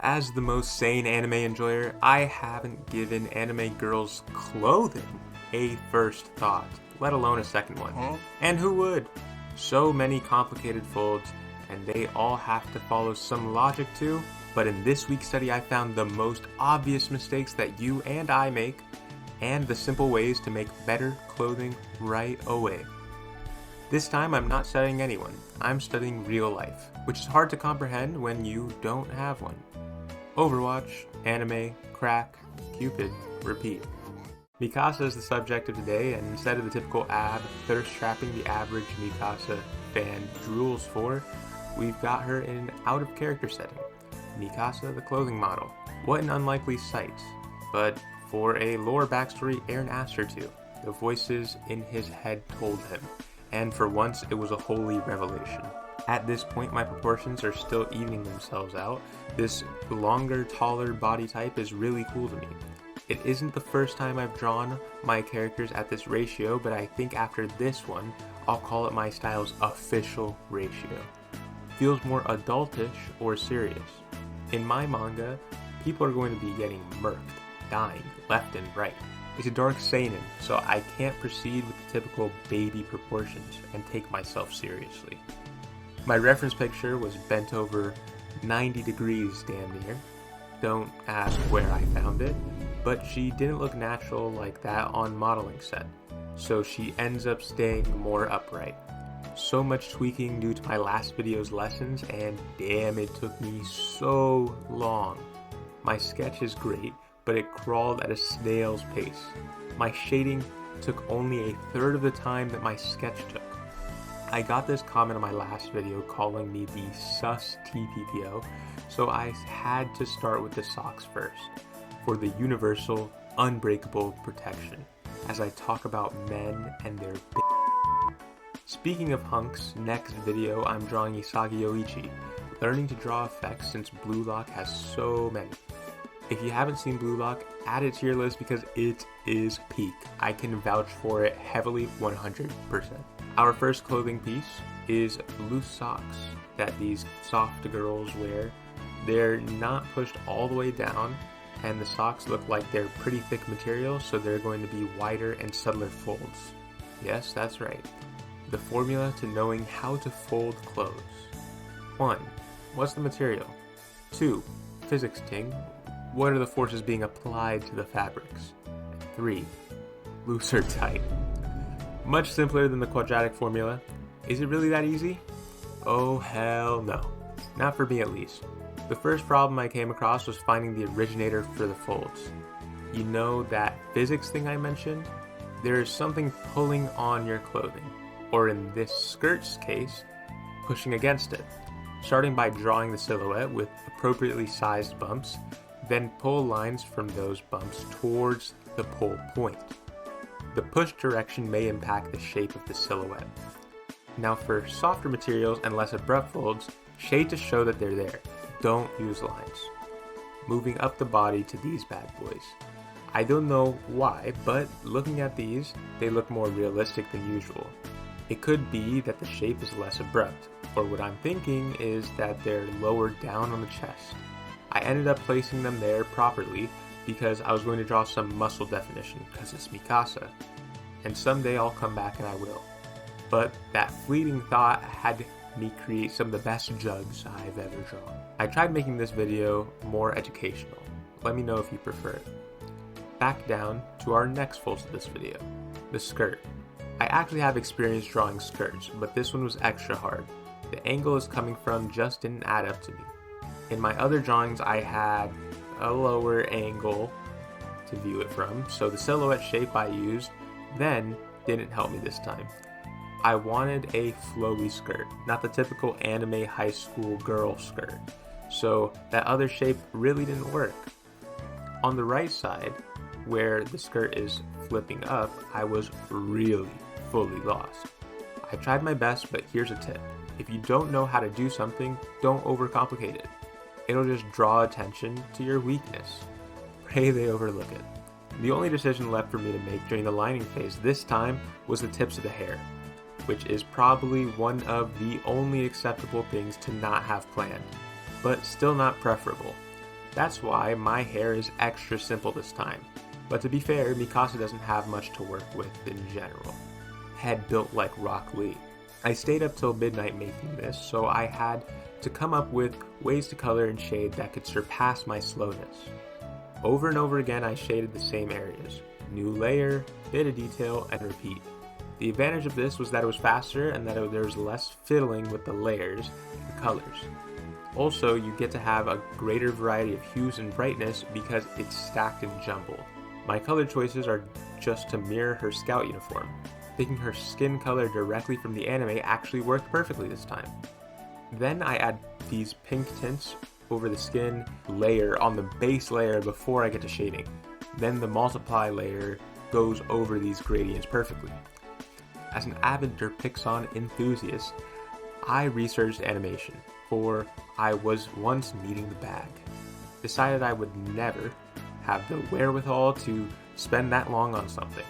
As the most sane anime enjoyer, I haven't given anime girls' clothing a first thought, let alone a second one. And who would? So many complicated folds, and they all have to follow some logic too. But in this week's study, I found the most obvious mistakes that you and I make, and the simple ways to make better clothing right away. This time, I'm not studying anyone. I'm studying real life, which is hard to comprehend when you don't have one. Overwatch, anime, crack, Cupid, repeat. Mikasa is the subject of today, and instead of the typical thirst trapping the average Mikasa fan drools for, we've got her in an out-of-character setting. Mikasa, the clothing model. What an unlikely sight. But for a lore backstory, Aaron asked her to. The voices in his head told him, and for once it was a holy revelation. At this point, my proportions are still evening themselves out. This longer, taller body type is really cool to me. It isn't the first time I've drawn my characters at this ratio, but I think after this one, I'll call it my style's official ratio. Feels more adultish or serious. In my manga, people are going to be getting murked, dying, left and right. It's a dark seinen, so I can't proceed with the typical baby proportions and take myself seriously. My reference picture was bent over 90 degrees damn near. Don't ask where I found it, but she didn't look natural like that on modeling set, so she ends up staying more upright. So much tweaking due to my last video's lessons, and damn, it took me so long. My sketch is great, but it crawled at a snail's pace. My shading took only a third of the time that my sketch took. I got this comment on my last video calling me the sus TPPO, so I had to start with the socks first, for the universal, unbreakable protection, as I talk about men and their Speaking of hunks, next video I'm drawing Isagi Yoichi, learning to draw effects since Blue Lock has so many. If you haven't seen Blue Lock, add it to your list because it is peak. I can vouch for it heavily 100%. Our first clothing piece is loose socks that these soft girls wear. They're not pushed all the way down, and the socks look like they're pretty thick material, so they're going to be wider and subtler folds. Yes, that's right. The formula to knowing how to fold clothes. 1. What's the material? 2. Physics ting. What are the forces being applied to the fabrics? 3. Loose or tight. Much simpler than the quadratic formula. Is it really that easy? Oh hell no. Not for me at least. The first problem I came across was finding the originator for the folds. You know that physics thing I mentioned? There is something pulling on your clothing, or in this skirt's case, pushing against it. Starting by drawing the silhouette with appropriately sized bumps, then pull lines from those bumps towards the pull point. The push direction may impact the shape of the silhouette. Now for softer materials and less abrupt folds, shade to show that they're there. Don't use lines. Moving up the body to these bad boys. I don't know why, but looking at these, they look more realistic than usual. It could be that the shape is less abrupt, or what I'm thinking is that they're lower down on the chest. I ended up placing them there properly because I was going to draw some muscle definition because it's Mikasa, and someday I'll come back and I will. But that fleeting thought had me create some of the best jugs I've ever drawn. I tried making this video more educational. Let me know if you prefer it. Back down to our next fold of this video, the skirt. I actually have experience drawing skirts, but this one was extra hard. The angle it's coming from just didn't add up to me. In my other drawings, I had a lower angle to view it from, so the silhouette shape I used then didn't help me this time. I wanted a flowy skirt, not the typical anime high school girl skirt, so that other shape really didn't work. On the right side, where the skirt is flipping up, I was really fully lost. I tried my best, but here's a tip. If you don't know how to do something, don't overcomplicate it. It'll just draw attention to your weakness. Pray they overlook it. The only decision left for me to make during the lining phase this time was the tips of the hair, which is probably one of the only acceptable things to not have planned, but still not preferable. That's why my hair is extra simple this time. But to be fair, Mikasa doesn't have much to work with in general. Head built like Rock Lee. I stayed up till midnight making this, so I had to come up with ways to color and shade that could surpass my slowness. Over and over again, I shaded the same areas. New layer, bit of detail, and repeat. The advantage of this was that it was faster and that there was less fiddling with the layers and colors. Also, you get to have a greater variety of hues and brightness because it's stacked and jumbled. My color choices are just to mirror her scout uniform. Picking her skin color directly from the anime actually worked perfectly this time. Then I add these pink tints over the skin layer on the base layer before I get to shading. Then the multiply layer goes over these gradients perfectly. As an avid Derpixon enthusiast, I researched animation, for I was once needing the bag. Decided I would never have the wherewithal to spend that long on something,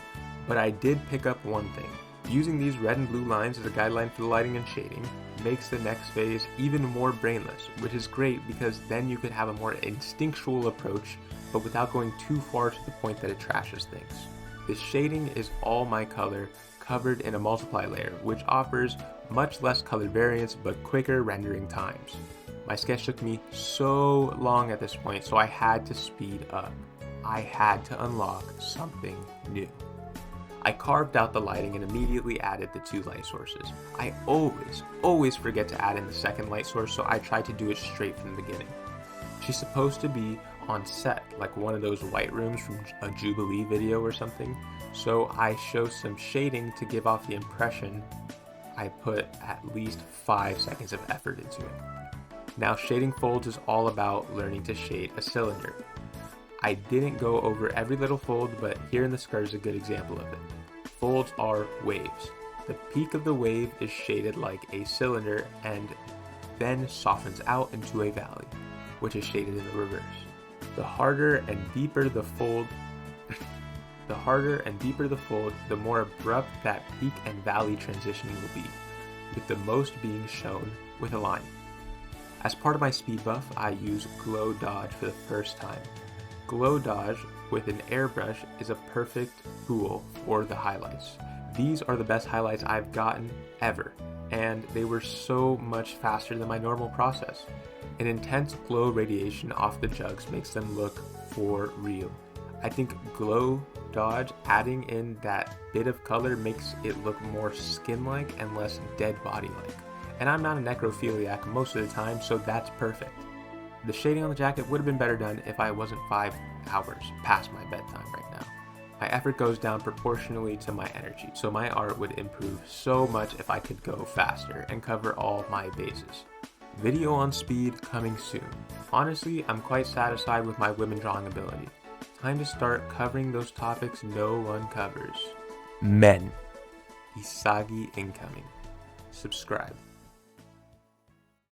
but I did pick up one thing. Using these red and blue lines as a guideline for the lighting and shading makes the next phase even more brainless, which is great because then you could have a more instinctual approach, but without going too far to the point that it trashes things. The shading is all my color covered in a multiply layer, which offers much less color variance but quicker rendering times. My sketch took me so long at this point, so I had to speed up. I had to unlock something new. I carved out the lighting and immediately added the 2 light sources. I always forget to add in the second light source, so I tried to do it straight from the beginning. She's supposed to be on set, like one of those white rooms from a Jubilee video or something, so I show some shading to give off the impression I put at least 5 seconds of effort into it. Now, shading folds is all about learning to shade a cylinder. I didn't go over every little fold, but here in the skirt is a good example of it. Folds are waves. The peak of the wave is shaded like a cylinder and then softens out into a valley, which is shaded in the reverse. The harder and deeper the fold, the more abrupt that peak and valley transition will be, with the most being shown with a line. As part of my speed buff, I use Glow Dodge for the first time. Glow Dodge with an airbrush is a perfect tool for the highlights. These are the best highlights I've gotten ever, and they were so much faster than my normal process. An intense glow radiation off the jugs makes them look for real. I think Glow Dodge adding in that bit of color makes it look more skin-like and less dead body-like. And I'm not a necrophiliac most of the time, so that's perfect. The shading on the jacket would have been better done if I wasn't 5 hours past my bedtime right now. My effort goes down proportionally to my energy, so my art would improve so much if I could go faster and cover all my bases. Video on speed coming soon. Honestly, I'm quite satisfied with my women drawing ability. Time to start covering those topics no one covers. Men. Isagi incoming. Subscribe.